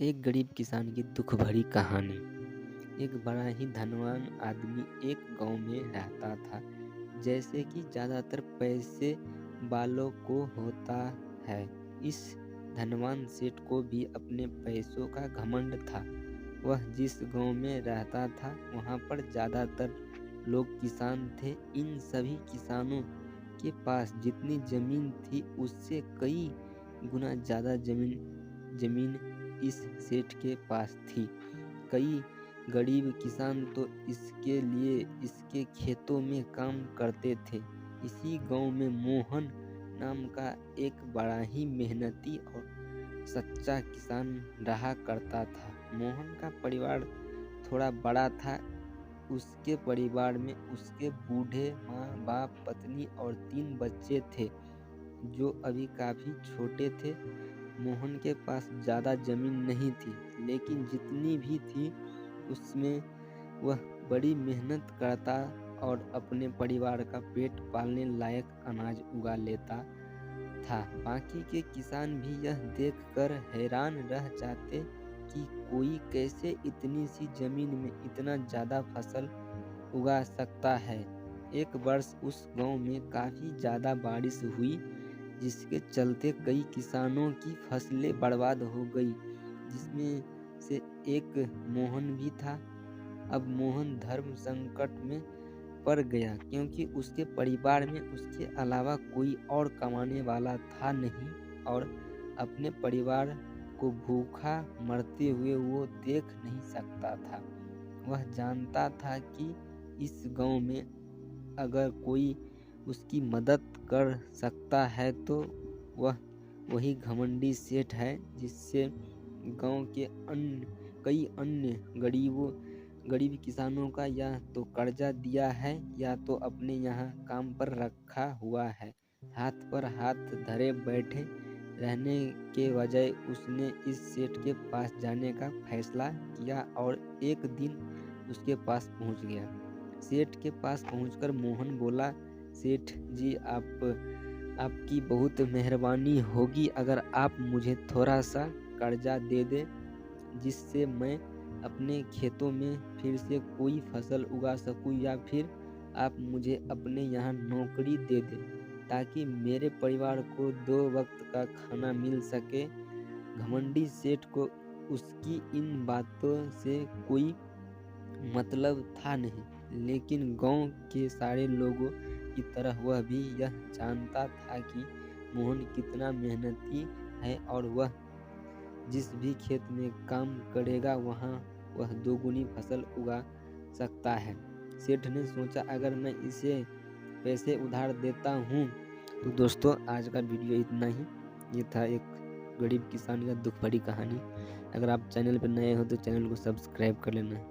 एक गरीब किसान की दुख भरी कहानी। एक बड़ा ही धनवान आदमी एक गांव में रहता था। जैसे कि ज़्यादातर पैसे वालों को होता है, इस धनवान सेठ को भी अपने पैसों का घमंड था। वह जिस गांव में रहता था वहां पर ज़्यादातर लोग किसान थे। इन सभी किसानों के पास जितनी जमीन थी उससे कई गुना ज़्यादा जमीन इस सेठ के पास थी। कई गरीब किसान तो इसके लिए इसके खेतों में काम करते थे। इसी गांव में मोहन नाम का एक बड़ा ही मेहनती और सच्चा किसान रहा करता था। मोहन का परिवार थोड़ा बड़ा था। उसके परिवार में उसके बूढ़े माँ बाप, पत्नी और 3 बच्चे थे जो अभी काफी छोटे थे। मोहन के पास ज़्यादा जमीन नहीं थी, लेकिन जितनी भी थी उसमें वह बड़ी मेहनत करता और अपने परिवार का पेट पालने लायक अनाज उगा लेता था। बाकी के किसान भी यह देखकर हैरान रह जाते कि कोई कैसे इतनी सी जमीन में इतना ज़्यादा फसल उगा सकता है। एक वर्ष उस गांव में काफ़ी ज़्यादा बारिश हुई, जिसके चलते कई किसानों की फसलें बर्बाद हो गई, जिसमें से एक मोहन भी था। अब मोहन धर्म संकट में पड़ गया, क्योंकि उसके परिवार में उसके अलावा कोई और कमाने वाला था नहीं और अपने परिवार को भूखा मरते हुए वो देख नहीं सकता था। वह जानता था कि इस गांव में अगर कोई उसकी मदद कर सकता है तो वह वही घमंडी सेठ है, जिससे गांव के कई अन्य गरीब किसानों का या तो कर्जा दिया है या तो अपने यहाँ काम पर रखा हुआ है। हाथ पर हाथ धरे बैठे रहने के बजाय उसने इस सेठ के पास जाने का फैसला किया और एक दिन उसके पास पहुंच गया। सेठ के पास पहुंचकर मोहन बोला, सेठ जी, आपकी बहुत मेहरबानी होगी अगर आप मुझे थोड़ा सा कर्जा दे दें, जिससे मैं अपने खेतों में फिर से कोई फसल उगा सकूं, या फिर आप मुझे अपने यहाँ नौकरी दे दें ताकि मेरे परिवार को 2 वक्त का खाना मिल सके। घमंडी सेठ को उसकी इन बातों से कोई मतलब था नहीं, लेकिन गांव के सारे लोगों की तरह वह भी यह जानता था कि मोहन कितना मेहनती है और वह जिस भी खेत में काम करेगा वहाँ वह 2 गुनी फसल उगा सकता है। सेठ ने सोचा, अगर मैं इसे पैसे उधार देता हूँ। तो दोस्तों, आज का वीडियो इतना ही। ये था एक गरीब किसान का दुख भरी कहानी। अगर आप चैनल पर नए हो तो चैनल को सब्सक्राइब कर लेना।